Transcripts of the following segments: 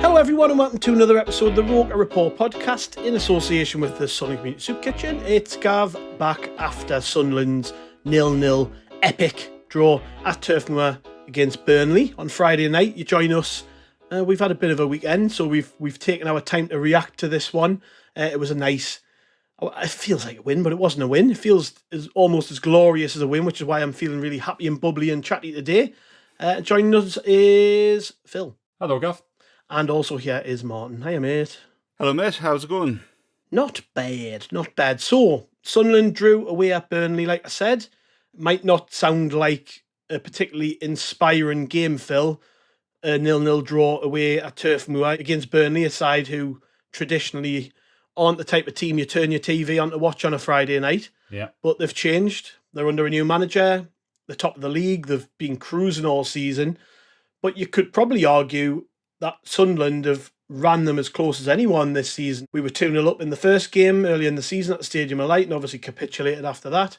Hello everyone and welcome to another episode of the Roker Report podcast in association with the Sunderland Community Soup Kitchen. It's Gav back after Sunderland's 0-0 epic draw at Turf Moor against Burnley on Friday night. You join us. We've had a bit of a weekend, so we've taken our time to react to this one. It was a nice, it feels like a win, but it wasn't a win. It feels almost as glorious as a win, which is why I'm feeling really happy and bubbly and chatty today. Joining us is Phil. Hello, Gav. And also here is Martin. Hiya, mate. Hello, mate. How's it going? Not bad, not bad. So, Sunderland drew away at Burnley, like I said. Might not sound like a particularly inspiring game, Phil. A 0-0 draw away at Turf Moor against Burnley, a side who traditionally aren't the type of team you turn your TV on to watch on a Friday night. Yeah. But they've changed. They're under a new manager. The top of the league. They've been cruising all season. But you could probably argue that Sunderland have ran them as close as anyone this season. We were 2-0 up in the first game early in the season at the Stadium of Light and obviously capitulated after that.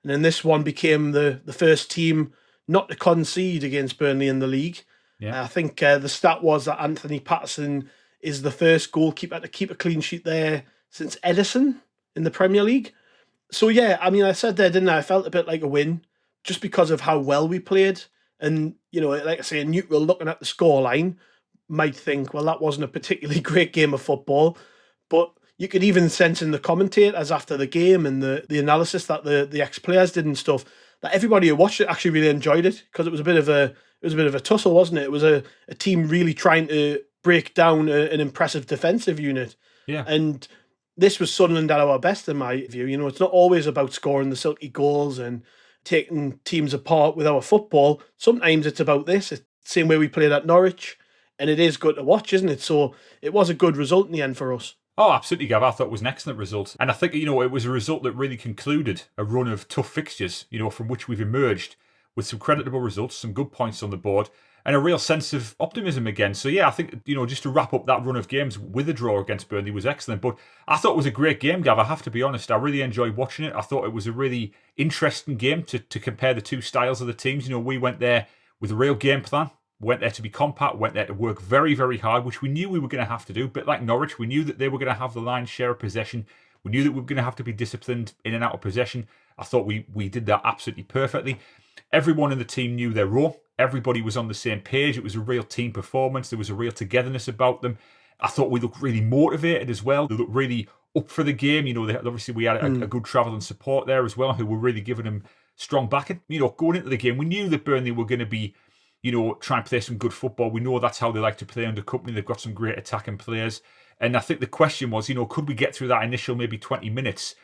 And then this one became the first team not to concede against Burnley in the league. Yeah. I think the stat was that Anthony Patterson is the first goalkeeper to keep a clean sheet there since Ederson in the Premier League. So yeah, I mean, I said there, didn't I? I felt a bit like a win just because of how well we played. And, you know, like I say, a neutral looking at the scoreline might think, well, that wasn't a particularly great game of football, but you could even sense in the commentators after the game and the analysis that the ex-players did and stuff, that everybody who watched it actually really enjoyed it, because it was a bit of a tussle, wasn't it? It was a team really trying to break down an impressive defensive unit. Yeah. And this was Sunderland at our best, in my view. You know, it's not always about scoring the silky goals and taking teams apart with our football. Sometimes it's about this. It's the same way we played at Norwich. And it is good to watch, isn't it? So it was a good result in the end for us. Oh, absolutely, Gav. I thought it was an excellent result. And I think, you know, it was a result that really concluded a run of tough fixtures, you know, from which we've emerged with some creditable results, some good points on the board, and a real sense of optimism again. So, yeah, I think, you know, just to wrap up that run of games with a draw against Burnley was excellent. But I thought it was a great game, Gav. I have to be honest. I really enjoyed watching it. I thought it was a really interesting game to compare the two styles of the teams. You know, we went there with a real game plan. Went there to be compact, went there to work very, very hard, which we knew we were going to have to do. A bit like Norwich, we knew that they were going to have the lion's share of possession. We knew that we were going to have to be disciplined in and out of possession. I thought we did that absolutely perfectly. Everyone in the team knew their role. Everybody was on the same page. It was a real team performance. There was a real togetherness about them. I thought we looked really motivated as well. They looked really up for the game. You know, obviously we had a good travel and support there as well, who were really giving them strong backing. You know, going into the game, we knew that Burnley were going to be, you know, try and play some good football. We know that's how they like to play under Kompany. They've got some great attacking players. And I think the question was, you know, could we get through that initial maybe 20 minutes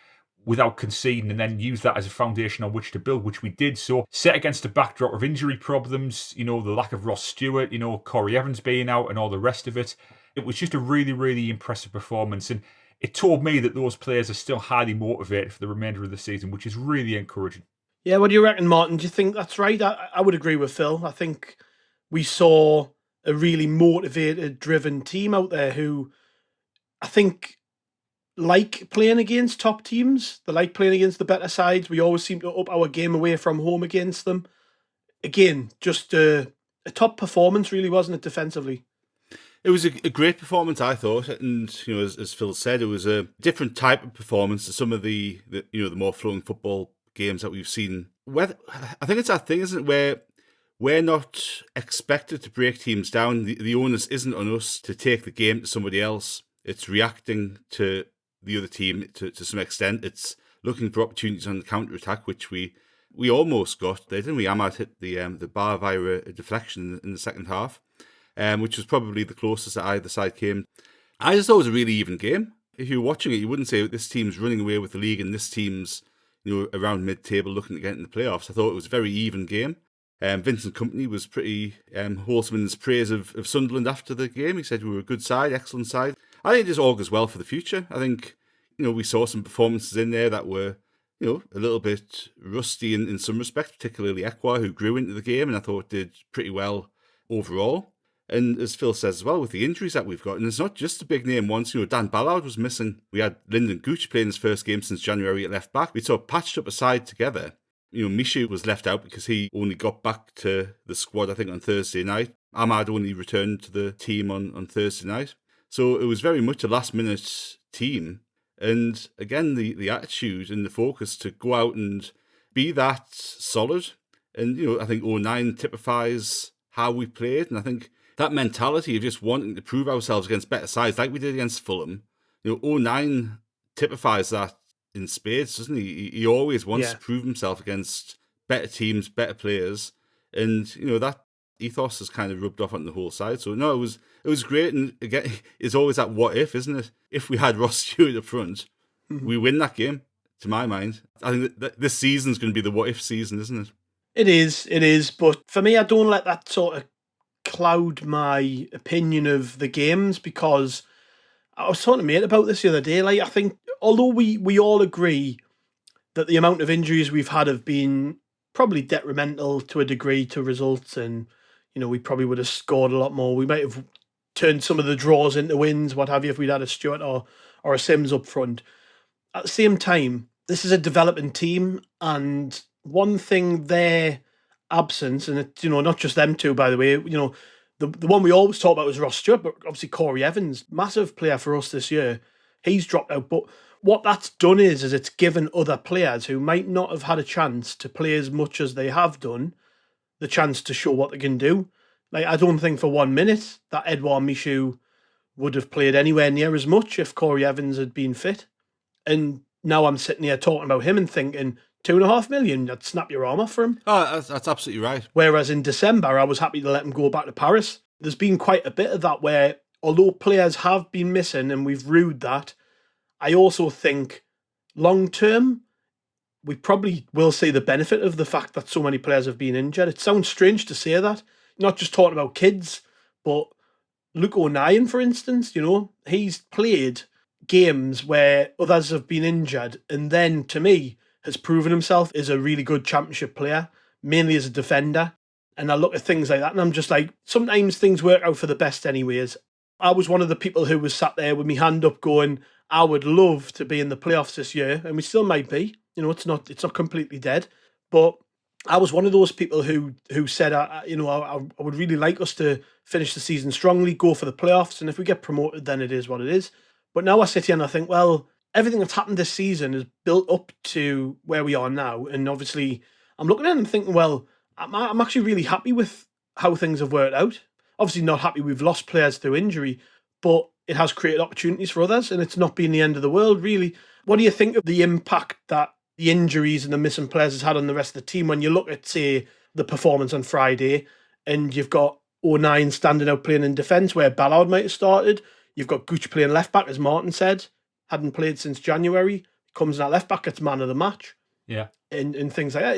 without conceding and then use that as a foundation on which to build, which we did. So set against a backdrop of injury problems, you know, the lack of Ross Stewart, you know, Corey Evans being out and all the rest of it. It was just a really, really impressive performance. And it told me that those players are still highly motivated for the remainder of the season, which is really encouraging. Yeah, what do you reckon, Martin? Do you think that's right? I would agree with Phil. I think we saw a really motivated, driven team out there who I think like playing against top teams. They like playing against the better sides. We always seem to up our game away from home against them. Again, just a top performance, really, wasn't it, defensively? It was a great performance, I thought, and you know, as Phil said, it was a different type of performance to some of the more flowing football games that we've seen. I think it's that thing, isn't it, where we're not expected to break teams down. The onus isn't on us to take the game to somebody else. It's reacting to the other team to some extent. It's looking for opportunities on the counter-attack, which we almost got there, didn't we? Ahmad hit the bar via a deflection in the second half, which was probably the closest that either side came. I just thought it was a really even game. If you were watching it, you wouldn't say this team's running away with the league and this team's, you know, around mid-table looking to get in the playoffs. I thought it was a very even game. Vincent Kompany was pretty wholesome in his praise of Sunderland after the game. He said we were a good side, excellent side. I think it just augurs well for the future. I think, you know, we saw some performances in there that were, you know, a little bit rusty in some respects, particularly Ekwa, who grew into the game and I thought did pretty well overall. And as Phil says as well, with the injuries that we've got, and it's not just the big name ones, you know, Dan Ballard was missing. We had Lyndon Gooch playing his first game since January at left back. We sort of patched up a side together. You know, Mishu was left out because he only got back to the squad, I think, on Thursday night. Ahmad only returned to the team on Thursday night. So it was very much a last-minute team. And again, the attitude and the focus to go out and be that solid. And, I think 09 typifies how we played. And I think that mentality of just wanting to prove ourselves against better sides, like we did against Fulham, 09 typifies that in spades, doesn't he? He always wants to prove himself against better teams, better players. And, that ethos has kind of rubbed off on the whole side. So, no, it was great. And again, it's always that what if, isn't it? If we had Ross Stewart up front, we win that game, to my mind. I think that this season's going to be the what if season, isn't it? It is. But for me, I don't let that sort of cloud my opinion of the games, because I was talking to mate about this the other day. Like, I think, although we all agree that the amount of injuries we've had have been probably detrimental to a degree to results, and we probably would have scored a lot more. We might have turned some of the draws into wins, what have you, if we'd had a Stewart or a Sims up front. At the same time, this is a developing team, and one thing their absence, and it's not just them two, by the way. The one we always talk about was Ross Stewart, but obviously Corey Evans, massive player for us this year. He's dropped out, but what that's done is it's given other players who might not have had a chance to play as much as they have done the chance to show what they can do. Like, I don't think for 1 minute that Edouard Michou would have played anywhere near as much if Corey Evans had been fit. And now I'm sitting here talking about him and thinking, 2.5 million, I'd snap your arm off for him. Oh, that's absolutely right. Whereas in December, I was happy to let him go back to Paris. There's been quite a bit of that where, although players have been missing and we've rued that, I also think long term, we probably will see the benefit of the fact that so many players have been injured. It sounds strange to say that, not just talking about kids, but Luke O'Nien, for instance, he's played games where others have been injured, and then, to me, has proven himself as a really good championship player, mainly as a defender. And I look at things like that and I'm just like, sometimes things work out for the best anyways. I was one of the people who was sat there with my hand up going, I would love to be in the playoffs this year, and we still might be. It's not completely dead. But I was one of those people who said, I would really like us to finish the season strongly, go for the playoffs, and if we get promoted, then it is what it is. But now I sit here and I think, well, everything that's happened this season is built up to where we are now. And obviously, I'm looking at it and thinking, well, I'm actually really happy with how things have worked out. Obviously not happy we've lost players through injury, but it has created opportunities for others, and it's not been the end of the world, really. What do you think of the impact that the injuries and the missing players has had on the rest of the team when you look at, say, the performance on Friday, and you've got 09 standing out playing in defence where Ballard might have started, you've got Gooch playing left-back, as Martin said, hadn't played since January, comes in at left-back, gets man of the match. Yeah. And things like that.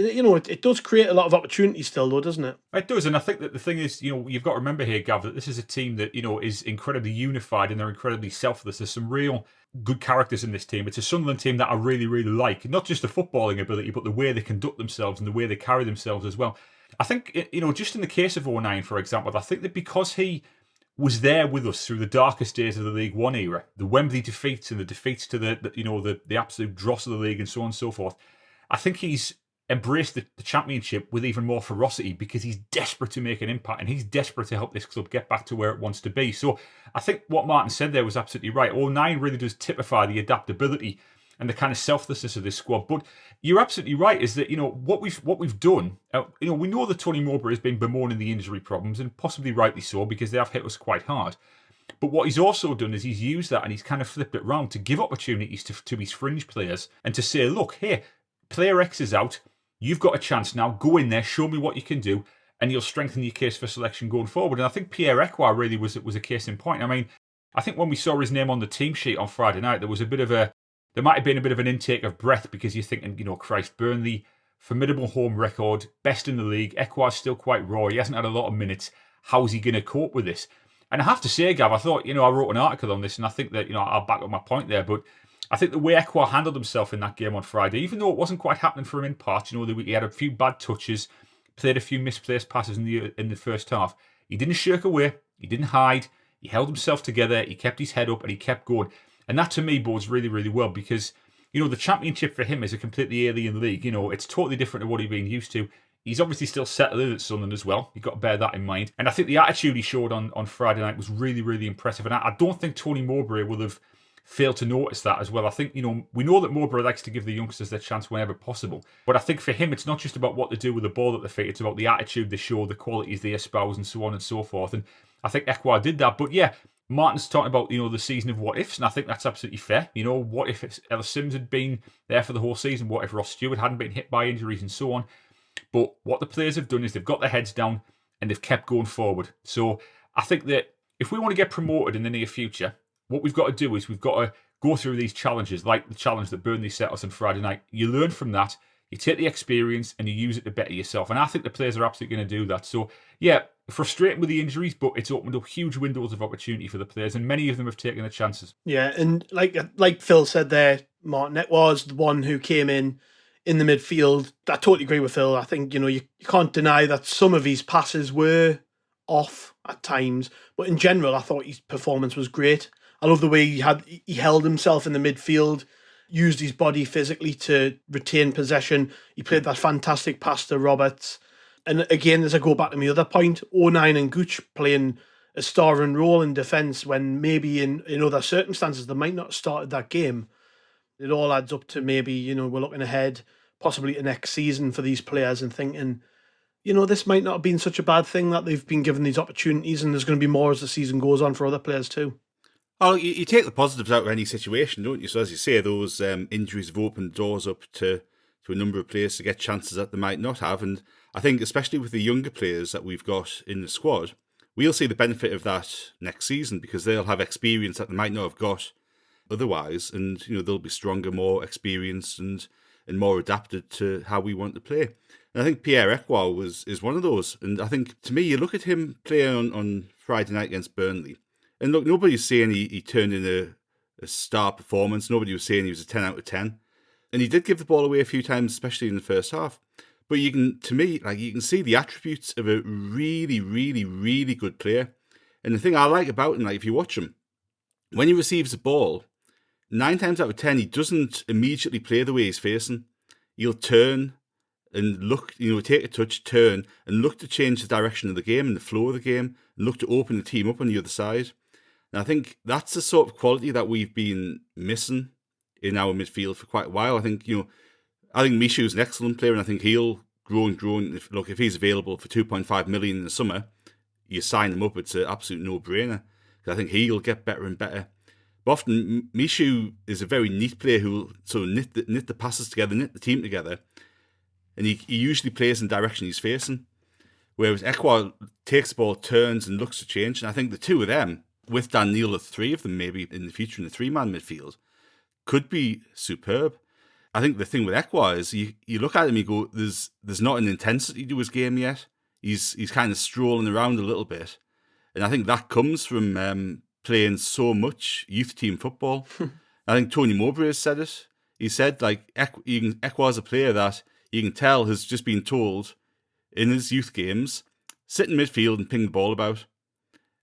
It does create a lot of opportunities still, though, doesn't it? It does, and I think that the thing is, you've got to remember here, Gav, that this is a team that, is incredibly unified and they're incredibly selfless. There's some real good characters in this team. It's a Sunderland team that I really, really like. Not just the footballing ability, but the way they conduct themselves and the way they carry themselves as well. I think, just in the case of 09, for example, I think that because he was there with us through the darkest days of the League One era, the Wembley defeats and the defeats to the absolute dross of the league and so on and so forth, I think he's embraced the championship with even more ferocity because he's desperate to make an impact and he's desperate to help this club get back to where it wants to be. So I think what Martin said there was absolutely right. 09 really does typify the adaptability and the kind of selflessness of this squad. But you're absolutely right, is that, what we've done, we know that Tony Mowbray has been bemoaning the injury problems, and possibly rightly so, because they have hit us quite hard. But what he's also done is he's used that and he's kind of flipped it around to give opportunities to his fringe players and to say, look, here, player X is out. You've got a chance now. Go in there, show me what you can do, and you'll strengthen your case for selection going forward. And I think Pierre Ekwah really was a case in point. I mean, I think when we saw his name on the team sheet on Friday night, there might have been a bit of an intake of breath, because you're thinking, Christ, Burnley, formidable home record, best in the league. Ekwah's still quite raw. He hasn't had a lot of minutes. How's he going to cope with this? And I have to say, Gav, I thought, I wrote an article on this, and I think that, I'll back up my point there, but I think the way Ekwah handled himself in that game on Friday, even though it wasn't quite happening for him in parts, he had a few bad touches, played a few misplaced passes in the first half. He didn't shirk away, he didn't hide, he held himself together, he kept his head up, and he kept going. And that to me bodes really, really well, because, the championship for him is a completely alien league. It's totally different to what he's been used to. He's obviously still settled in at Sunderland as well. You've got to bear that in mind. And I think the attitude he showed on Friday night was really, really impressive. And I don't think Tony Mowbray will have failed to notice that as well. I think, we know that Mowbray likes to give the youngsters their chance whenever possible. But I think for him, it's not just about what they do with the ball at their feet. It's about the attitude they show, the qualities they espouse, and so on and so forth. And I think Ekwah did that. But yeah, Martin's talking about, the season of what ifs, and I think that's absolutely fair. What if Ellis Sims had been there for the whole season? What if Ross Stewart hadn't been hit by injuries and so on? But what the players have done is they've got their heads down and they've kept going forward. So I think that if we want to get promoted in the near future, what we've got to do is we've got to go through these challenges, like the challenge that Burnley set us on Friday night. You learn from that, you take the experience and you use it to better yourself. And I think the players are absolutely going to do that. So yeah, frustrating with the injuries, but it's opened up huge windows of opportunity for the players, and many of them have taken the chances. Yeah, and like Phil said there, Martin, it was the one who came in the midfield. I totally agree with Phil. I think, you can't deny that some of his passes were off at times, but in general, I thought his performance was great. I love the way he held himself in the midfield, used his body physically to retain possession. He played that fantastic pass to Roberts. And again, as I go back to my other point, 09 and Gooch playing a starring role in defence when maybe in other circumstances they might not have started that game. It all adds up to maybe, we're looking ahead possibly to next season for these players and thinking, this might not have been such a bad thing that they've been given these opportunities, and there's going to be more as the season goes on for other players too. Oh, you take the positives out of any situation, don't you? So as you say, those injuries have opened doors up to a number of players to get chances that they might not have. And I think especially with the younger players that we've got in the squad, we'll see the benefit of that next season because they'll have experience that they might not have got otherwise. And, they'll be stronger, more experienced and more adapted to how we want to play. And I think Pierre Ekwah is one of those. And I think, to me, you look at him play on Friday night against Burnley, and look, nobody's saying he turned in a star performance. Nobody was saying he was a 10 out of 10. And he did give the ball away a few times, especially in the first half. But you can see the attributes of a really, really, really good player. And the thing I like about him, if you watch him, when he receives the ball, 9 times out of 10, he doesn't immediately play the way he's facing. He'll turn and look, take a touch, turn, and look to change the direction of the game and the flow of the game, and look to open the team up on the other side. And I think that's the sort of quality that we've been missing in our midfield for quite a while. I think, Mishu's an excellent player, and I think he'll grow and grow. And if he's available for 2.5 million in the summer, you sign him up. It's an absolute no-brainer. I think he'll get better and better. But often, Mishu is a very neat player who will sort of knit the passes together, knit the team together, and he usually plays in the direction he's facing. Whereas Ekwah takes the ball, turns, and looks to change. And I think the two of them, with Dan Neil, the three of them maybe in the future in the 3-man midfield, could be superb. I think the thing with Ekwah is you look at him, you go, there's not an intensity to his game yet. He's kind of strolling around a little bit. And I think that comes from playing so much youth team football. I think Tony Mowbray has said it. He said, Ekwah's a player that you can tell has just been told in his youth games, sit in midfield and ping the ball about.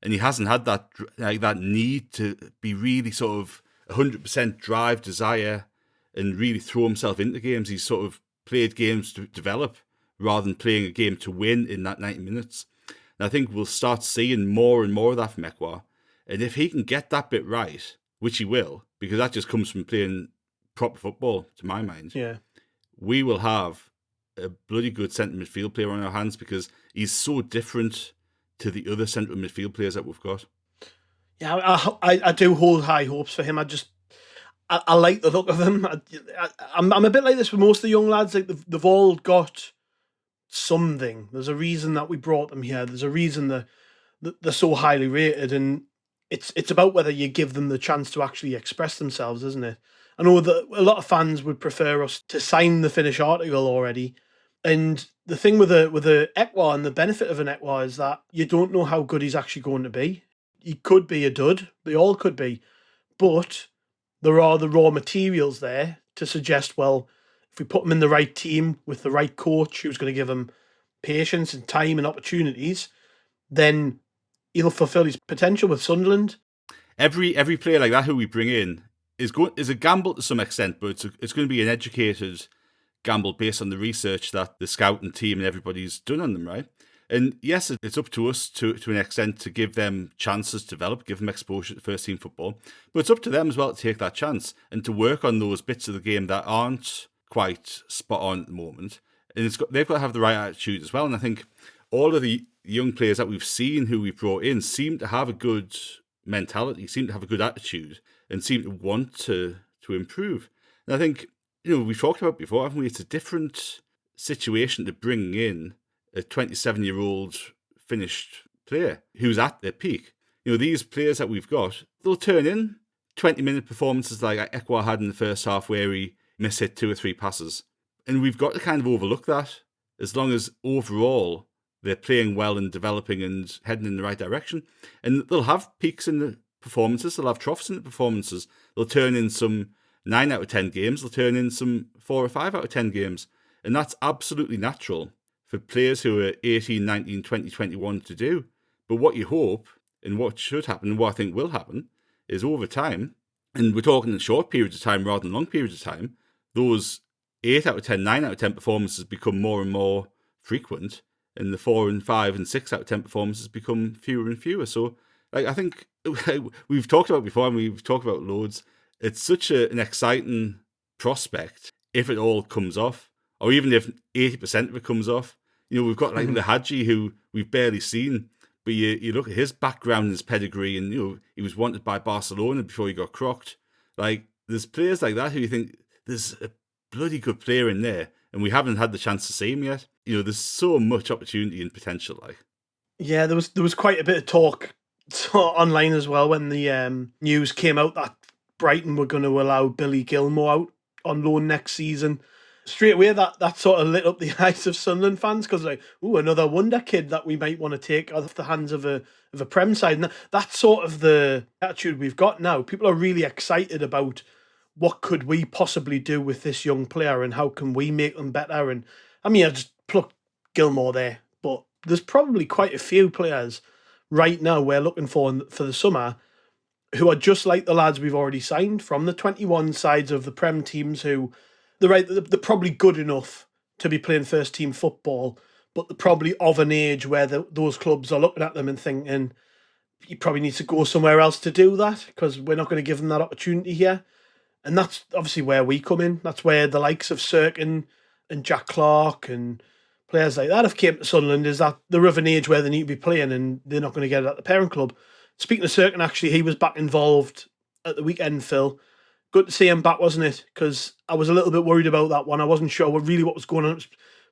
And he hasn't had that need to be really sort of 100% drive, desire, and really throw himself into games. He's sort of played games to develop rather than playing a game to win in that 90 minutes. And I think we'll start seeing more and more of that from Ekwah. And if he can get that bit right, which he will, because that just comes from playing proper football, to my mind, we will have a bloody good centre midfield player on our hands because he's so different to the other central midfield players that we've got. Yeah, I do hold high hopes for him. I like the look of him. I'm a bit like this with most of the young lads. Like they've all got something. There's a reason that we brought them here. There's a reason that they're so highly rated, and it's about whether you give them the chance to actually express themselves, isn't it? I know that a lot of fans would prefer us to sign the finished article already. And the thing with the Ekwah and the benefit of an Ekwah is that you don't know how good he's actually going to be. He could be a dud. They all could be. But there are the raw materials there to suggest, well, if we put him in the right team with the right coach who's going to give him patience and time and opportunities, then he'll fulfill his potential with Sunderland. Every player like that who we bring in is a gamble to some extent, but it's going to be an educated gamble based on the research that the scouting team and everybody's done on them, right? And yes, it's up to us to an extent to give them chances to develop, give them exposure to first team football. But it's up to them as well to take that chance and to work on those bits of the game that aren't quite spot on at the moment. And they've got to have the right attitude as well. And I think all of the young players that we've seen who we've brought in seem to have a good mentality, seem to have a good attitude, and seem to want to improve. And I think, we've talked about before, haven't we? It's a different situation to bring in a 27-year-old finished player who's at their peak. These players that we've got, they'll turn in 20-minute performances like Ekwa had in the first half where he mishit 2 or 3 passes. And we've got to kind of overlook that as long as overall they're playing well and developing and heading in the right direction. And they'll have peaks in the performances, they'll have troughs in the performances. They'll turn in some 9 out of 10 games, they'll turn in some 4 or 5 out of 10 games. And that's absolutely natural for players who are 18, 19, 20, 21 to do. But what you hope, and what should happen, and what I think will happen, is over time, and we're talking in short periods of time rather than long periods of time, those 8 out of 10, 9 out of 10 performances become more and more frequent, and the 4 and 5 and 6 out of 10 performances become fewer and fewer. So, I think we've talked about before, and we've talked about loads. It's such an exciting prospect if it all comes off, or even if 80% of it comes off. We've got like the Hadji, who we've barely seen, but you look at his background and his pedigree, and he was wanted by Barcelona before he got crocked. Like, there's players like that who you think there's a bloody good player in there, and we haven't had the chance to see him yet. There's so much opportunity and potential. Like, yeah, there was quite a bit of talk online as well when the news came out that Brighton were going to allow Billy Gilmour out on loan next season. Straight away, that sort of lit up the eyes of Sunderland fans, because another wonder kid that we might want to take off the hands of a Prem side. And that's sort of the attitude we've got now. People are really excited about what could we possibly do with this young player and how can we make them better. And I mean, I just plucked Gilmour there, but there's probably quite a few players right now we're looking for the summer who are just like the lads we've already signed from the 21 sides of the Prem teams who... They're probably good enough to be playing first team football, but they're probably of an age where those clubs are looking at them and thinking, you probably need to go somewhere else to do that because we're not going to give them that opportunity here. And that's obviously where we come in. That's where the likes of Sirkin and Jack Clark and players like that have came to Sunderland, is that they're of an age where they need to be playing and they're not going to get it at the parent club. Speaking of Sirkin, actually, he was back involved at the weekend, Phil. Good to see him back, wasn't it? Because I was a little bit worried about that one. I wasn't sure what was going on. It was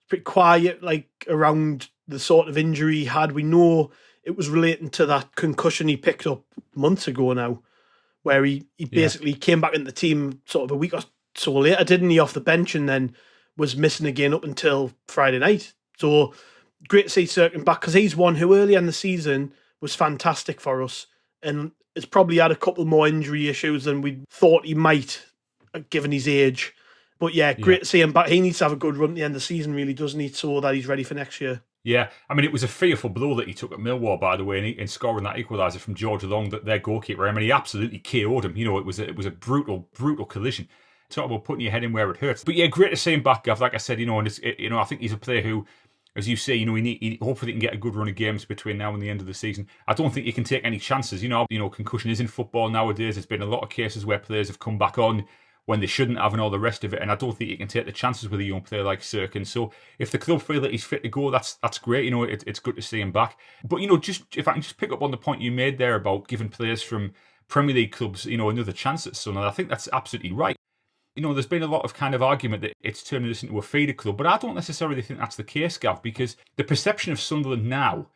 pretty quiet, around the sort of injury he had. We know it was relating to that concussion he picked up months ago now, where he basically came back in the team sort of a week or so later, didn't he, off the bench, and then was missing again up until Friday night. So great to see Sirkin back, because he's one who early in the season was fantastic for us, and has probably had a couple more injury issues than we thought he might, given his age. But yeah, great to see him back. He needs to have a good run at the end of the season, really, doesn't he, so that he's ready for next year. Yeah, I mean, it was a fearful blow that he took at Millwall, by the way, in scoring that equaliser from George Long, their goalkeeper. I mean, he absolutely KO'd him. It was a brutal collision. Talk about putting your head in where it hurts. But yeah, great to see him back, Gav. Like I said, and I think he's a player who, as you say, hopefully he can get a good run of games between now and the end of the season. I don't think you can take any chances. Concussion is in football nowadays. There's been a lot of cases where players have come back on when they shouldn't have and all the rest of it. And I don't think you can take the chances with a young player like Sirkin. So if the club feel that he's fit to go, that's great. It's good to see him back. But, if I can just pick up on the point you made there about giving players from Premier League clubs, another chance at Sunderland, I think that's absolutely right. There's been a lot of kind of argument that it's turning this into a feeder club, but I don't necessarily think that's the case, Gav, because the perception of Sunderland now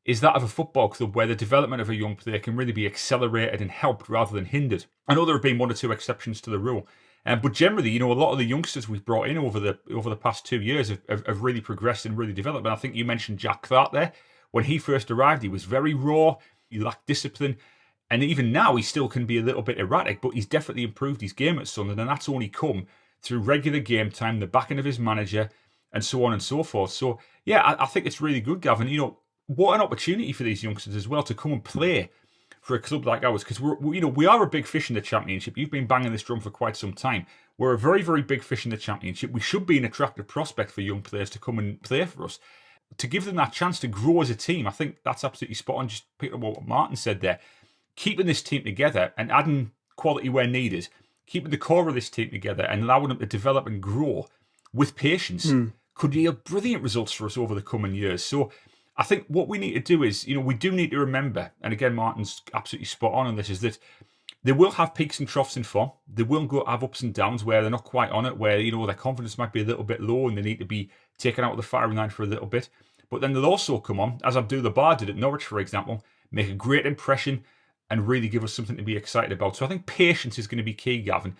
is that of a football club where the development of a young player can really be accelerated and helped rather than hindered. I know there have been 1 or 2 exceptions to the rule, but generally, a lot of the youngsters we've brought in over the past 2 years have really progressed and really developed. And I think you mentioned Jack Clark there. When he first arrived, he was very raw, he lacked discipline. And even now, he still can be a little bit erratic, but he's definitely improved his game at Sunderland, and that's only come through regular game time, the backing of his manager, and so on and so forth. So, yeah, I think it's really good, Gavin. What an opportunity for these youngsters as well to come and play for a club like ours, because we are a big fish in the Championship. You've been banging this drum for quite some time. We're a very, very big fish in the Championship. We should be an attractive prospect for young players to come and play for us. To give them that chance to grow as a team, I think that's absolutely spot on. Just pick up what Martin said there. Keeping this team together and adding quality where needed, keeping the core of this team together and allowing them to develop and grow with patience could yield brilliant results for us over the coming years. So I think what we need to do is, we do need to remember, and again, Martin's absolutely spot on this, is that they will have peaks and troughs in form. They will have ups and downs where they're not quite on it, where, their confidence might be a little bit low and they need to be taken out of the firing line for a little bit. But then they'll also come on, as Abdullah did at Norwich, for example, make a great impression and really give us something to be excited about. So I think patience is going to be key, Gavin.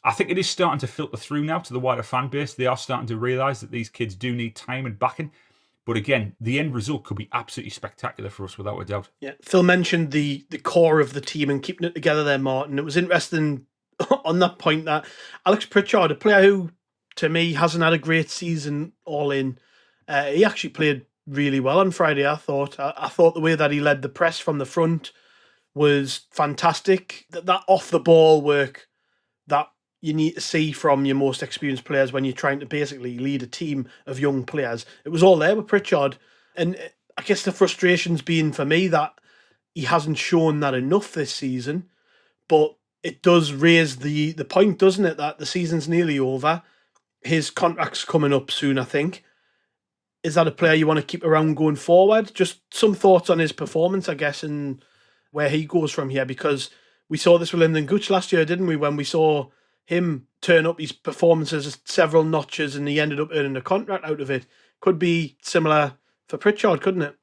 I think it is starting to filter through now to the wider fan base. They are starting to realise that these kids do need time and backing. But again, the end result could be absolutely spectacular for us, without a doubt. Yeah, Phil mentioned the core of the team and keeping it together there, Martin. It was interesting on that point that Alex Pritchard, a player who, to me, hasn't had a great season all in, he actually played really well on Friday, I thought. I thought the way that he led the press from the front was fantastic. That off-the-ball work that you need to see from your most experienced players when you're trying to basically lead a team of young players. It was all there with Pritchard. And I guess the frustration's been for me that he hasn't shown that enough this season. But it does raise the point, doesn't it, that the season's nearly over. His contract's coming up soon, I think. Is that a player you want to keep around going forward? Just some thoughts on his performance, I guess, and where he goes from here. Because we saw this with Lyndon Gooch last year, didn't we, when we saw him turn up his performances several notches and he ended up earning a contract out of it. Could be similar for Pritchard, couldn't it?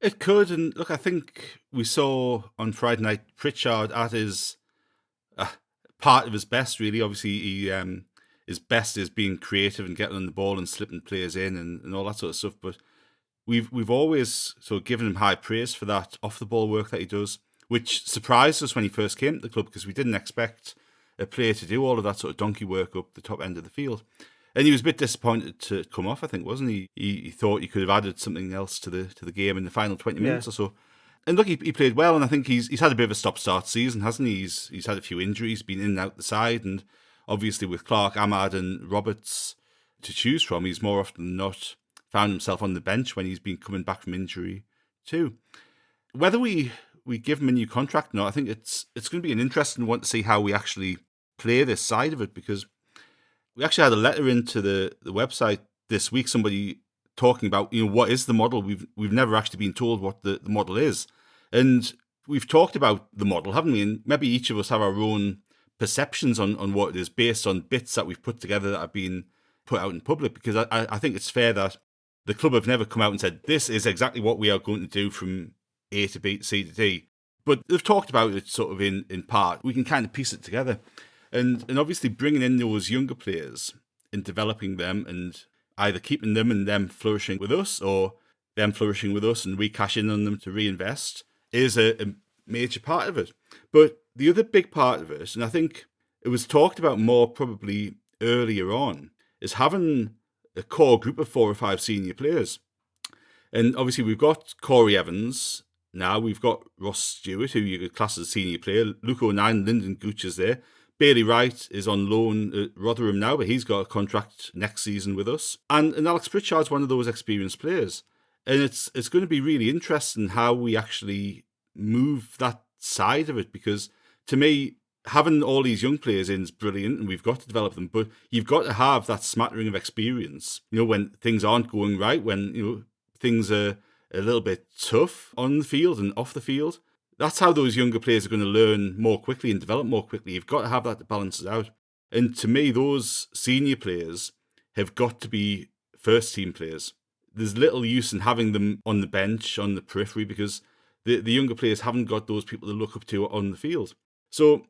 It could. And look, I think we saw on Friday night Pritchard at his part of his best, really. Obviously, his best is being creative and getting on the ball and slipping players in and all that sort of stuff. But we've always sort of given him high praise for that off-the-ball work that he does, which surprised us when he first came to the club because we didn't expect a player to do all of that sort of donkey work up the top end of the field. And he was a bit disappointed to come off, I think, wasn't he? He thought he could have added something else to the game in the final 20 minutes or so. And look, he played well, and I think he's had a bit of a stop-start season, hasn't he? He's had a few injuries, been in and out the side, and obviously with Clark, Ahmad and Roberts to choose from, he's more often than not found himself on the bench when he's been coming back from injury too. Whether we give him a new contract or not, I think it's going to be an interesting one to see how we actually play this side of it, because we actually had a letter into the website this week, somebody talking about, what is the model? We've never actually been told what the model is. And we've talked about the model, haven't we? And maybe each of us have our own perceptions on what it is based on bits that we've put together that have been put out in public, because I think it's fair that the club have never come out and said, this is exactly what we are going to do from A to B, C to D. But they've talked about it sort of in part. We can kind of piece it together. And obviously bringing in those younger players and developing them and either keeping them and them flourishing with us, or them flourishing with us and we cash in on them to reinvest, is a major part of it. But the other big part of it, and I think it was talked about more probably earlier on, is having a core group of 4 or 5 senior players. And obviously we've got Corey Evans now, we've got Ross Stewart, who you could class as a senior player, Luke O'Nien, Lyndon Gooch is there. Bailey Wright is on loan at Rotherham now, but he's got a contract next season with us. And Alex Pritchard's one of those experienced players. And it's going to be really interesting how we actually move that side of it, because to me, having all these young players in is brilliant and we've got to develop them, but you've got to have that smattering of experience, when things aren't going right, when things are a little bit tough on the field and off the field. That's how those younger players are going to learn more quickly and develop more quickly. You've got to have that to balance it out. And to me, those senior players have got to be first team players. There's little use in having them on the bench, on the periphery, because the younger players haven't got those people to look up to on the field. So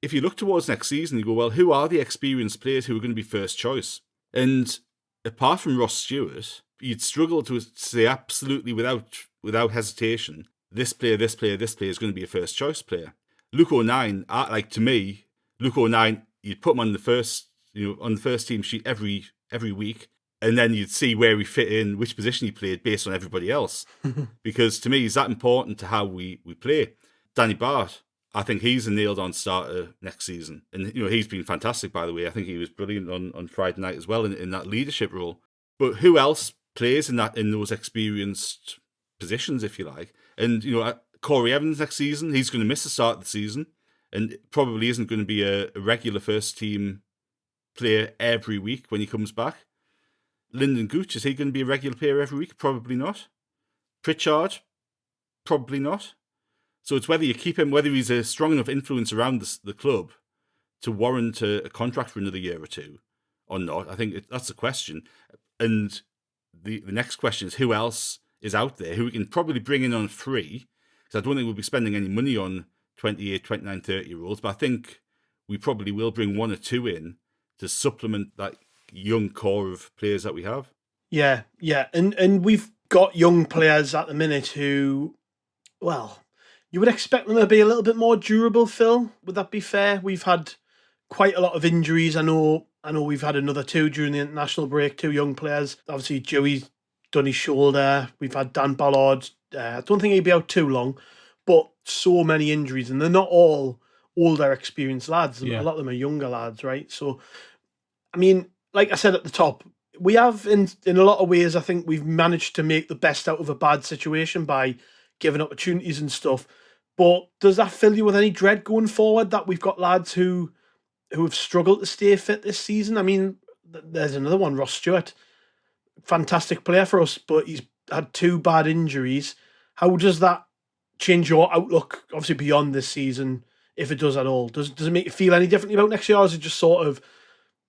if you look towards next season, you go, well, who are the experienced players who are going to be first choice? And apart from Ross Stewart, you'd struggle to say absolutely without hesitation, this player is going to be a first choice player. Luke O'Nien, to me, Luke O'Nien, you'd put him on the first team sheet every week, and then you'd see where he fit in, which position he played based on everybody else. Because to me, it's that important to how we play. Danny Bart, I think he's a nailed-on starter next season. And, he's been fantastic, by the way. I think he was brilliant on Friday night as well in that leadership role. But who else plays in those experienced positions, if you like? And, Corey Evans next season, he's going to miss the start of the season and probably isn't going to be a regular first-team player every week when he comes back. Lyndon Gooch, is he going to be a regular player every week? Probably not. Pritchard? Probably not. So it's whether you keep him, whether he's a strong enough influence around the club to warrant a contract for another year or two or not. I think that's the question. And the next question is who else is out there who we can probably bring in on free, because I don't think we'll be spending any money on 28, 29, 30-year-olds, but I think we probably will bring one or two in to supplement that young core of players that we have. Yeah. And we've got young players at the minute who, well, you would expect them to be a little bit more durable, Phil. Would that be fair? We've had quite a lot of injuries. I know we've had another two during the international break, two young players. Obviously, Joey's done his shoulder. We've had Dan Ballard. I don't think he'll be out too long, but so many injuries. And they're not all older, experienced lads. Yeah. A lot of them are younger lads, right? So, I mean, like I said at the top, we have, in a lot of ways, I think we've managed to make the best out of a bad situation by giving opportunities and stuff. But does that fill you with any dread going forward that we've got lads who have struggled to stay fit this season? I mean, there's another one, Ross Stewart. Fantastic player for us, but he's had two bad injuries. How does that change your outlook, obviously beyond this season, if it does at all? Does it make you feel any differently about next year, or is it just sort of,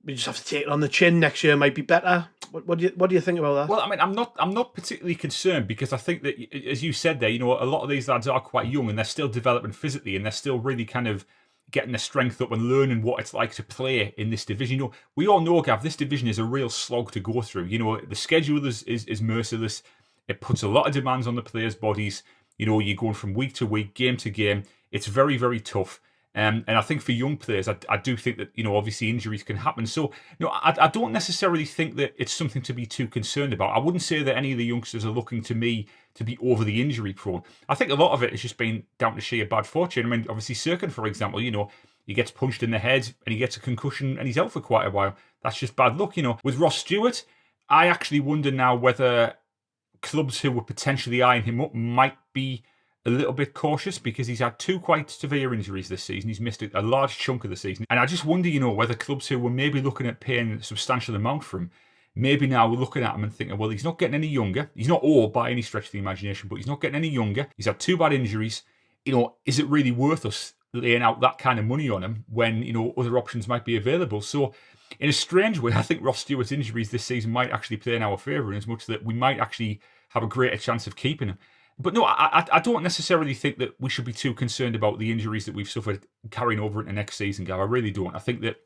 we just have to take it on the chin, next year might be better? What do you think about that? Well, I mean, I'm not particularly concerned, because I think that, as you said there, a lot of these lads are quite young and they're still developing physically and they're still really kind of getting their strength up and learning what it's like to play in this division. We all know, Gav, this division is a real slog to go through. The schedule is merciless. It puts a lot of demands on the players' bodies. You're going from week to week, game to game. It's very, very tough. And I think for young players, I do think that, obviously injuries can happen. So, I don't necessarily think that it's something to be too concerned about. I wouldn't say that any of the youngsters are looking to me to be over the injury prone. I think a lot of it has just been down to sheer bad fortune. I mean, obviously Sirkin, for example, he gets punched in the head and he gets a concussion and he's out for quite a while. That's just bad luck, With Ross Stewart, I actually wonder now whether clubs who were potentially eyeing him up might be a little bit cautious, because he's had two quite severe injuries this season. He's missed a large chunk of the season. And I just wonder, whether clubs who were maybe looking at paying a substantial amount for him, maybe now we're looking at him and thinking, well, he's not getting any younger. He's not old by any stretch of the imagination, but he's not getting any younger. He's had two bad injuries. Is it really worth us laying out that kind of money on him when, other options might be available? So, in a strange way, I think Ross Stewart's injuries this season might actually play in our favour, in as much that we might actually have a greater chance of keeping him. But no, I don't necessarily think that we should be too concerned about the injuries that we've suffered carrying over into next season, Gav. I really don't. I think that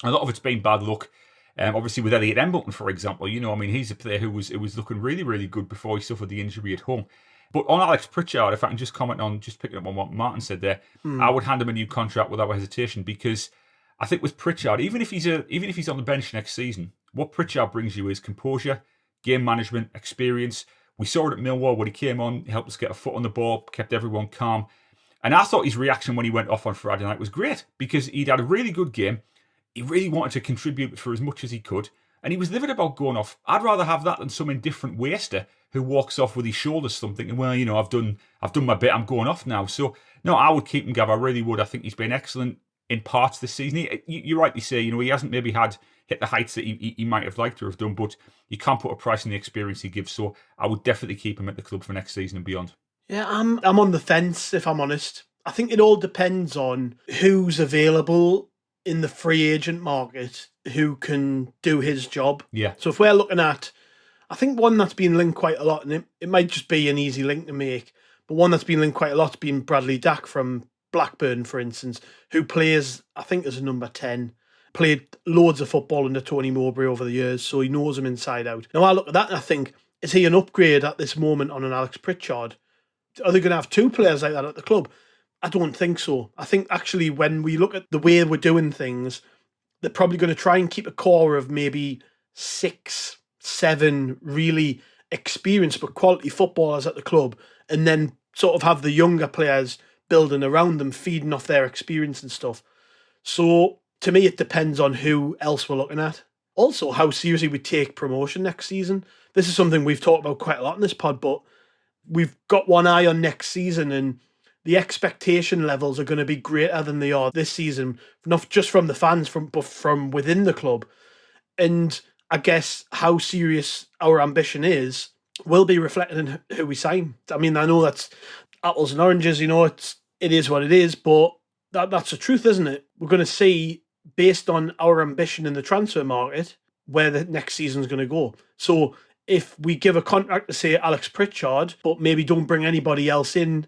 a lot of it's been bad luck. Obviously, with Elliot Embleton, for example, he's a player who was looking really, really good before he suffered the injury at home. But on Alex Pritchard, if I can just comment on, just picking up on what Martin said there, I would hand him a new contract without hesitation, because I think with Pritchard, even if he's on the bench next season, what Pritchard brings you is composure, game management, experience. We saw it at Millwall when he came on. He helped us get a foot on the ball, kept everyone calm. And I thought his reaction when he went off on Friday night was great, because he'd had a really good game. He really wanted to contribute for as much as he could. And he was livid about going off. I'd rather have that than some indifferent waster who walks off with his shoulders something and, well, I've done my bit, I'm going off now. So, no, I would keep him, Gav. I really would. I think he's been excellent in parts this season. You're right to say, he hasn't maybe hit the heights that he might have liked to have done, but you can't put a price on the experience he gives. So I would definitely keep him at the club for next season and beyond. Yeah, I'm on the fence, if I'm honest. I think it all depends on who's available in the free agent market who can do his job. Yeah. So if we're looking at, I think one that's been linked quite a lot, and it might just be an easy link to make, but one that's been linked quite a lot has been Bradley Dack from Blackburn, for instance, who plays, I think, as a number 10. Played loads of football under Tony Mowbray over the years, so he knows him inside out. Now, I look at that and I think, is he an upgrade at this moment on an Alex Pritchard? Are they going to have two players like that at the club? I don't think so. I think actually when we look at the way we're doing things, they're probably going to try and keep a core of maybe 6, 7 really experienced but quality footballers at the club, and then sort of have the younger players building around them, feeding off their experience and stuff. So to me, it depends on who else we're looking at. Also, how seriously we take promotion next season. This is something we've talked about quite a lot in this pod, but we've got one eye on next season, and the expectation levels are going to be greater than they are this season, not just from the fans, but from within the club. And I guess how serious our ambition is will be reflected in who we sign. I mean, I know that's apples and oranges, it is what it is, but that's the truth, isn't it? We're going to see, based on our ambition in the transfer market, where the next season's going to go. So if we give a contract to, say, Alex Pritchard, but maybe don't bring anybody else in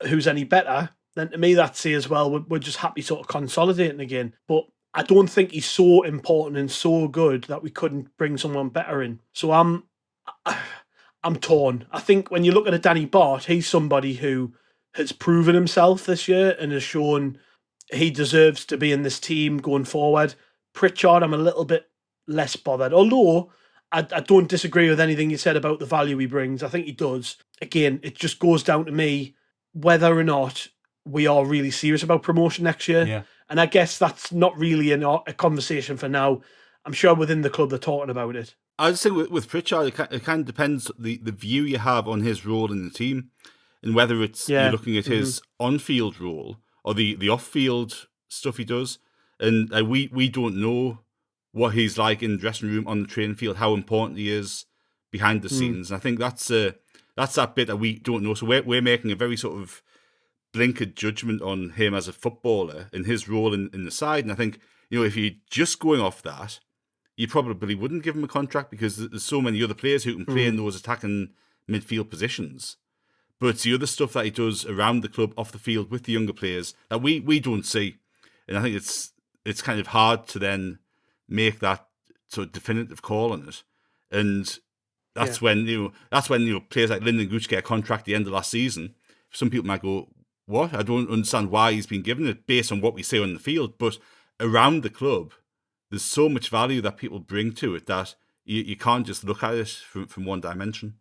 who's any better, then to me that says, well, we're just happy sort of consolidating again. But I don't think he's so important and so good that we couldn't bring someone better in. So I'm torn. I think when you look at a Danny Bart, he's somebody who has proven himself this year and has shown he deserves to be in this team going forward. Pritchard, I'm a little bit less bothered. Although I don't disagree with anything you said about the value he brings. I think he does. Again, it just goes down to me whether or not we are really serious about promotion next year. Yeah. And I guess that's not really a conversation for now. I'm sure within the club they're talking about it. I just think with Pritchard, it kind of depends the view you have on his role in the team, and whether it's you're looking at his on-field role or the off-field stuff he does. And we don't know what he's like in the dressing room, on the training field, how important he is behind the scenes. And I think that's that bit that we don't know. So we're making a very sort of blinkered judgment on him as a footballer and his role in the side. And I think, if you're just going off that, you probably wouldn't give him a contract, because there's so many other players who can play in those attacking midfield positions. But it's the other stuff that he does around the club, off the field, with the younger players, that we don't see. And I think it's kind of hard to then make that sort of definitive call on it. And that's when players like Lyndon Gooch get a contract at the end of last season. Some people might go, what? I don't understand why he's been given it based on what we say on the field. But around the club, there's so much value that people bring to it that you can't just look at it from one dimension.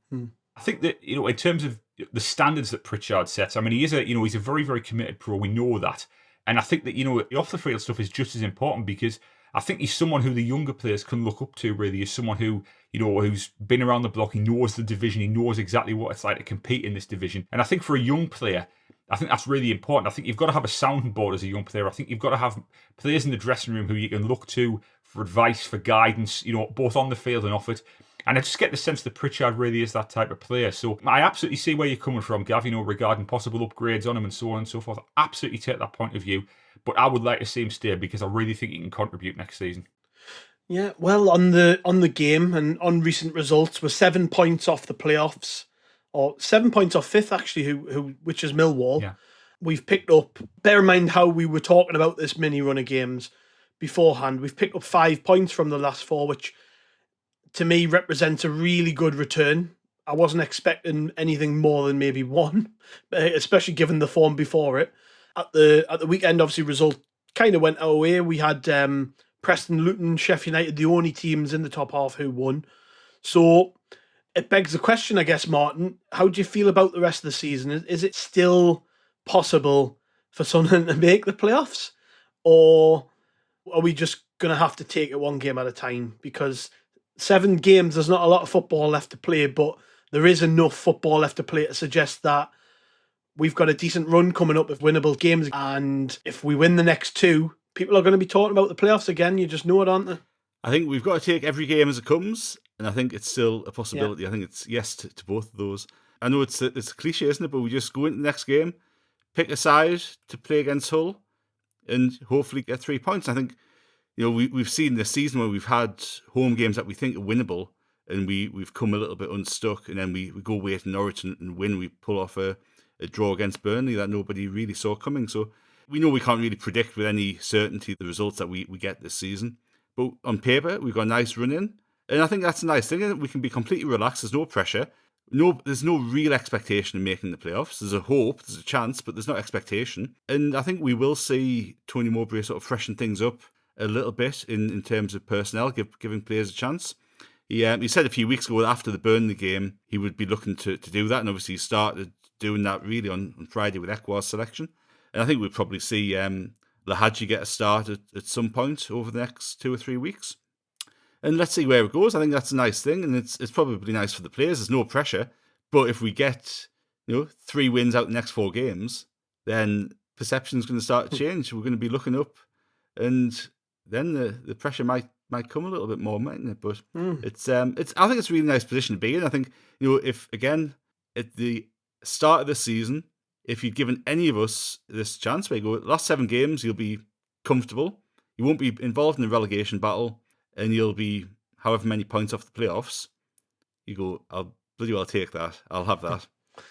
I think that, in terms of the standards that Pritchard sets, I mean, he's a very, very committed pro. We know that. And I think that, the off the field stuff is just as important, because I think he's someone who the younger players can look up to, really. He's someone who, who's been around the block. He knows the division. He knows exactly what it's like to compete in this division. And I think for a young player, I think that's really important. I think you've got to have a sounding board as a young player. I think you've got to have players in the dressing room who you can look to for advice, for guidance, both on the field and off it. And I just get the sense that Pritchard really is that type of player. So I absolutely see where you're coming from, Gav, regarding possible upgrades on him and so on and so forth. I absolutely take that point of view. But I would like to see him stay, because I really think he can contribute next season. Yeah, well, on the game and on recent results, we're 7 points off the playoffs, or 7 points off fifth, actually, which is Millwall. Yeah. We've picked up, bear in mind how we were talking about this mini run of games beforehand, we've picked up 5 points from the last 4, which to me represents a really good return. I wasn't expecting anything more than maybe 1, especially given the form before it. At the weekend, obviously, result kind of went our way. We had Preston, Luton, Sheffield United, the only teams in the top half who won. So it begs the question, I guess, Martin, how do you feel about the rest of the season? Is it still possible for Sunderland to make the playoffs? Or are we just going to have to take it one game at a time? Because 7 games, there's not a lot of football left to play, but there is enough football left to play to suggest that we've got a decent run coming up with winnable games. And if we win the next 2, people are going to be talking about the playoffs again. You just know it, aren't they? I think we've got to take every game as it comes, and I think it's still a possibility. I think it's yes to both of those. I know it's a cliche, isn't it? But we just go into the next game, pick a side to play against Hull, and hopefully get 3 points. I think we've seen this season where we've had home games that we think are winnable, and we've come a little bit unstuck, and then we go away to Norwich and win. We pull off a draw against Burnley that nobody really saw coming. So we know we can't really predict with any certainty the results that we get this season. But on paper, we've got a nice run in. And I think that's a nice thing. Isn't it? We can be completely relaxed. There's no pressure. There's no real expectation of making the playoffs. There's a hope, there's a chance, but there's no expectation. And I think we will see Tony Mowbray sort of freshen things up a little bit in terms of personnel, giving players a chance. He said a few weeks ago after the Burnley game, he would be looking to do that. And obviously he started doing that really on Friday with Ekwar's selection. And I think we'll probably see Lahaji get a start at some point over the next 2 or 3 weeks. And let's see where it goes. I think that's a nice thing, and it's probably nice for the players. There's no pressure. But if we get 3 wins out the next 4 games, then perception's going to start to change. We're going to be looking up, and then the pressure might come a little bit more, mightn't it? But it's I think it's a really nice position to be in. I think if again at the start of the season, if you'd given any of us this chance, where you go last 7 games, you'll be comfortable. You won't be involved in the relegation battle, and you'll be however many points off the playoffs. You go, I'll bloody well take that. I'll have that.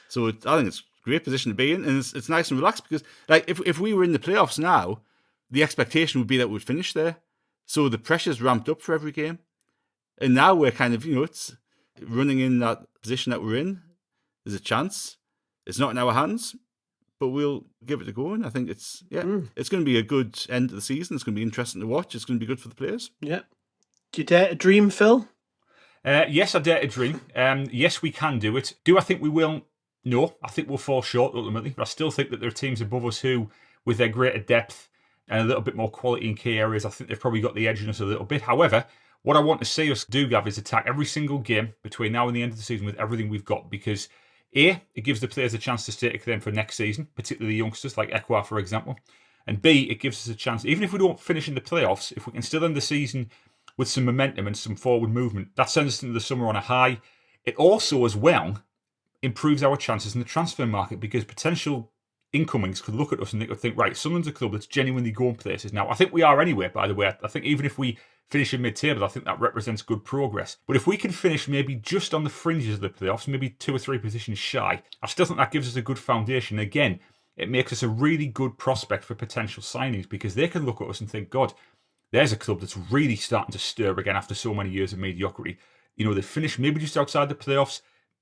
So I think it's a great position to be in, and it's nice and relaxed because, like, if we were in the playoffs now, the expectation would be that we'd finish there. So the pressure's ramped up for every game, and now we're kind of it's running in that position that we're in. There's a chance. It's not in our hands, but we'll give it a go. And I think it's going to be a good end of the season. It's going to be interesting to watch. It's going to be good for the players. Yeah. Do you dare to dream, Phil? Yes, I dare to dream. Yes, we can do it. Do I think we will? No, I think we'll fall short ultimately. But I still think that there are teams above us who, with their greater depth and a little bit more quality in key areas, I think they've probably got the edge on us a little bit. However, what I want to see us do, Gav, is attack every single game between now and the end of the season with everything we've got, because A, it gives the players a chance to stay to claim for next season, particularly the youngsters like Ekwa, for example. And B, it gives us a chance, even if we don't finish in the playoffs, if we can still end the season with some momentum and some forward movement, that sends us into the summer on a high. It also, as well, improves our chances in the transfer market, because potential incomings could look at us and they could think, right, Sunderland's a club that's genuinely going places. Now, I think we are anyway, by the way. I think even if we finish in mid-table, I think that represents good progress. But if we can finish maybe just on the fringes of the playoffs, maybe 2 or 3 positions shy, I still think that gives us a good foundation. Again, it makes us a really good prospect for potential signings, because they can look at us and think, God, there's a club that's really starting to stir again after so many years of mediocrity. They finished maybe just outside the playoffs.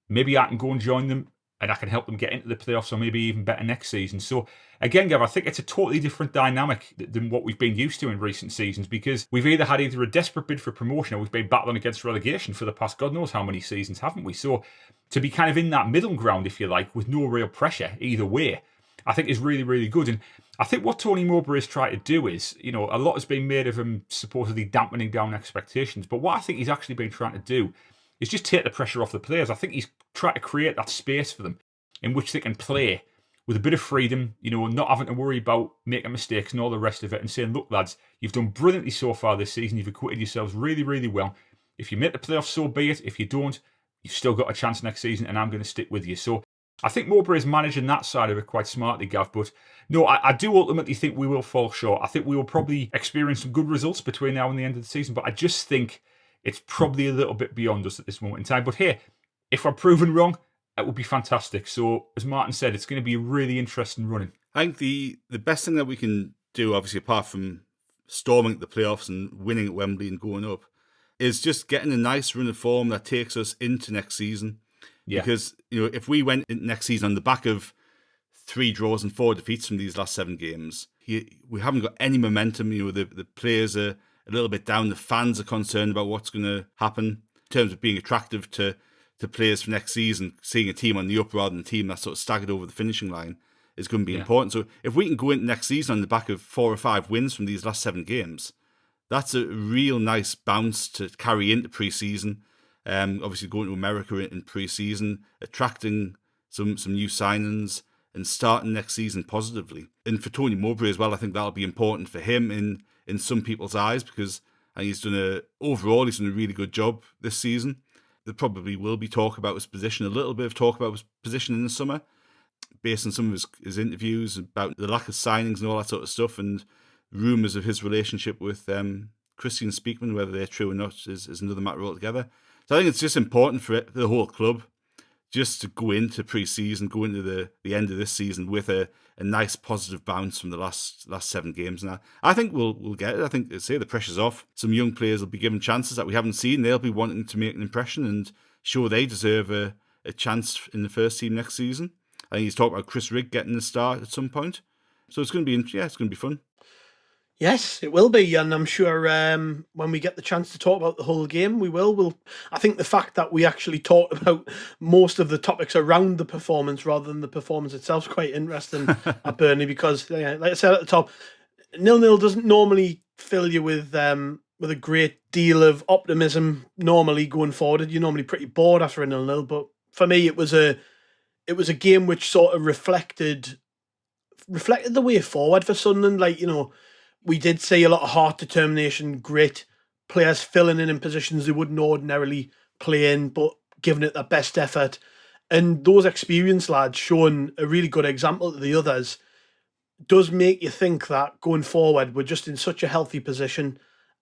Maybe I can go and join them and I can help them get into the playoffs, or maybe even better next season. So again, Gav, I think it's a totally different dynamic than what we've been used to in recent seasons, because we've either had a desperate bid for promotion or we've been battling against relegation for the past God knows how many seasons, haven't we? So to be kind of in that middle ground, if you like, with no real pressure either way, I think is really, really good. And I think what Tony Mowbray has tried to do is, a lot has been made of him supposedly dampening down expectations. But what I think he's actually been trying to do is just take the pressure off the players. I think he's trying to create that space for them in which they can play with a bit of freedom, not having to worry about making mistakes and all the rest of it, and saying, look, lads, you've done brilliantly so far this season. You've acquitted yourselves really, really well. If you make the playoffs, so be it. If you don't, you've still got a chance next season, and I'm going to stick with you. So I think Mowbray is managing that side of it quite smartly, Gav. But no, I do ultimately think we will fall short. I think we will probably experience some good results between now and the end of the season, but I just think it's probably a little bit beyond us at this moment in time. But hey, if we're proven wrong, it would be fantastic. So, as Martin said, it's going to be a really interesting running. I think the best thing that we can do, obviously, apart from storming the playoffs and winning at Wembley and going up, is just getting a nice run of form that takes us into next season. Yeah. Because, if we went in next season on the back of 3 draws and 4 defeats from these last 7 games, we haven't got any momentum. The players are a little bit down. The fans are concerned about what's going to happen in terms of being attractive to players for next season. Seeing a team on the up rather than a team that's sort of staggered over the finishing line is going to be important. So if we can go into next season on the back of 4 or 5 wins from these last 7 games, that's a real nice bounce to carry into pre-season. Obviously going to America in pre-season, attracting some new signings and starting next season positively. And for Tony Mowbray as well, I think that'll be important for him in some people's eyes, because I think he's done a really good job this season. There probably will be talk about his position, a little bit of talk about his position in the summer, based on some of his interviews about the lack of signings and all that sort of stuff, and rumours of his relationship with Christian Speakman. Whether they're true or not is another matter altogether. So I think it's just important for the whole club just to go into pre-season, go into the end of this season with a nice positive bounce from the last 7 games. Now, I think we'll get it. I think, the pressure's off. Some young players will be given chances that we haven't seen. They'll be wanting to make an impression and show they deserve a chance in the first team next season. I think he's talked about Chris Rigg getting a start at some point. So it's going to be fun. Yes, it will be, and I'm sure when we get the chance to talk about the whole game, we will. I think the fact that we actually talked about most of the topics around the performance rather than the performance itself is quite interesting at Burnley because, like I said at the top, 0-0 doesn't normally fill you with a great deal of optimism. Normally going forward, you're normally pretty bored after a 0-0. But for me, it was a game which sort of reflected the way forward for Sunderland. Like, we did see a lot of heart, determination, grit, players filling in positions they wouldn't ordinarily play in, but giving it their best effort. And those experienced lads showing a really good example to the others does make you think that going forward, we're just in such a healthy position.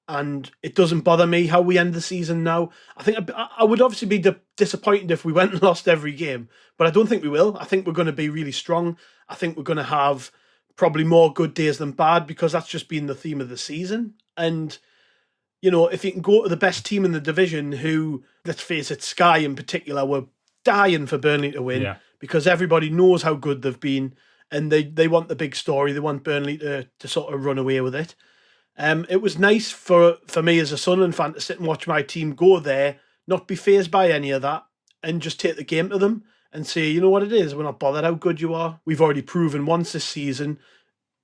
And it doesn't bother me how we end the season now. I think I would obviously be disappointed if we went and lost every game, but I don't think we will. I think we're going to be really strong. I think we're going to have probably more good days than bad because that's just been the theme of the season. And, if you can go to the best team in the division who, let's face it, Sky in particular, were dying for Burnley to win because everybody knows how good they've been and they want the big story. They want Burnley to sort of run away with it. It was nice for me as a Sunderland fan to sit and watch my team go there, not be fazed by any of that, and just take the game to them and say, you know what it is, we're not bothered how good you are. We've already proven once this season,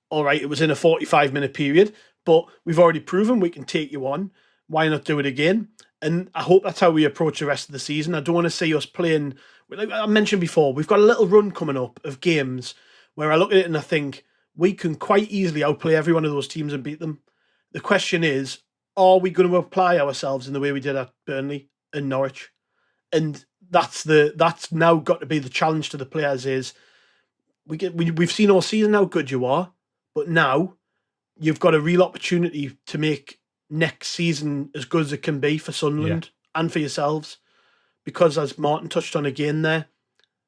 all right, it was in a 45-minute period, but we've already proven we can take you on. Why not do it again? And I hope that's how we approach the rest of the season. I don't want to see us playing, like I mentioned before, we've got a little run coming up of games where I look at it and I think we can quite easily outplay every one of those teams and beat them. The question is, are we going to apply ourselves in the way we did at Burnley and Norwich? And that's now got to be the challenge to the players is we've seen all season how good you are, but now you've got a real opportunity to make next season as good as it can be for Sunderland and for yourselves. Because as Martin touched on again there,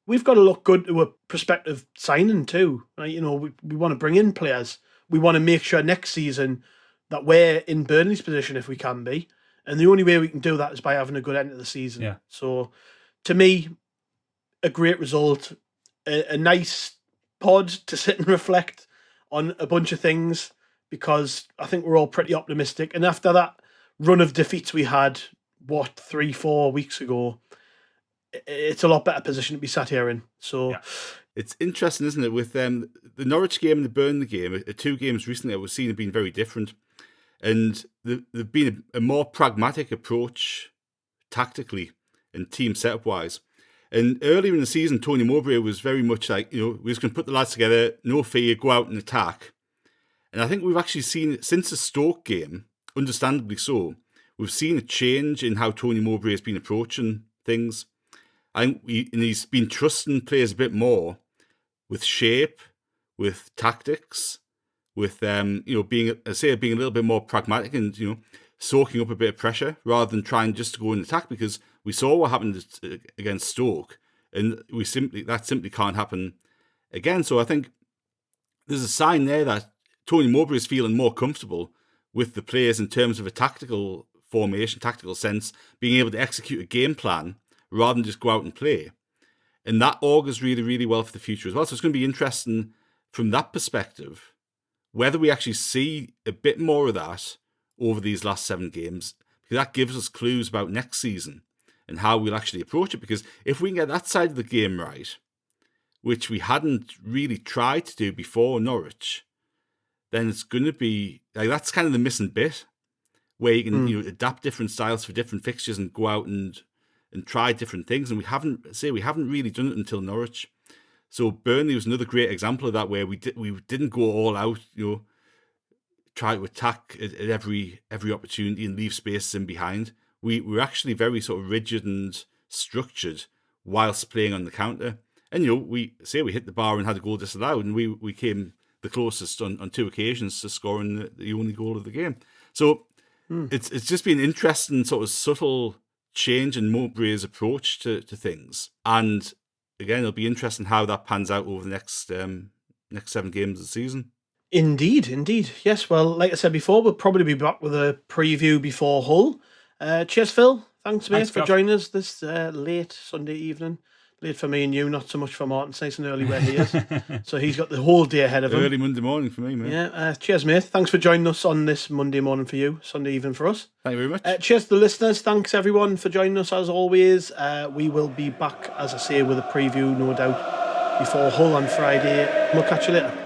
we've got to look good to a prospective signing too. Right? We want to bring in players. We want to make sure next season that we're in Burnley's position if we can be. And the only way we can do that is by having a good end of the season. Yeah. So, to me, a great result, a nice pod to sit and reflect on a bunch of things because I think we're all pretty optimistic. And after that run of defeats we had, 3-4 weeks ago, it's a lot better position to be sat here in. So, It's interesting, isn't it? With the Norwich game and the Burnley game, two games recently I was seeing have been very different. And there's been a more pragmatic approach tactically and team setup wise. And earlier in the season, Tony Mowbray was very much like, we're just going to put the lads together, no fear, go out and attack. And I think we've actually seen, since the Stoke game, understandably so, we've seen a change in how Tony Mowbray has been approaching things. And he's been trusting players a bit more with shape, with tactics, with being a little bit more pragmatic and soaking up a bit of pressure rather than trying just to go and attack, because we saw what happened against Stoke, and that simply can't happen again. So I think there's a sign there that Tony Mowbray is feeling more comfortable with the players in terms of a tactical formation, tactical sense, being able to execute a game plan rather than just go out and play. And that augurs really, really well for the future as well. So it's going to be interesting from that perspective whether we actually see a bit more of that over these last 7 games, because that gives us clues about next season and how we'll actually approach it. Because if we can get that side of the game right, which we hadn't really tried to do before Norwich, then it's going to be like, that's kind of the missing bit, where you can adapt different styles for different fixtures and go out and try different things. And we haven't really done it until Norwich. So Burnley was another great example of that, where we didn't go all out, try to attack at every opportunity and leave spaces in behind. We were actually very sort of rigid and structured whilst playing on the counter. And we hit the bar and had a goal disallowed, and we came the closest on 2 occasions to scoring the only goal of the game. So it's just been an interesting sort of subtle change in Mowbray's approach to things. And again, it'll be interesting how that pans out over the next 7 games of the season. Indeed. Yes, well, like I said before, we'll probably be back with a preview before Hull. Cheers, Phil. Thanks, mate, for joining us this late Sunday evening. Late for me and you, not so much for Martin. It's nice and early where he is. So he's got the whole day ahead of him. Early Monday morning for me, mate. Yeah, cheers, mate. Thanks for joining us on this Monday morning for you, Sunday evening for us. Thank you very much. Cheers to the listeners. Thanks, everyone, for joining us as always. We will be back, as I say, with a preview, no doubt, before Hull on Friday. We'll catch you later.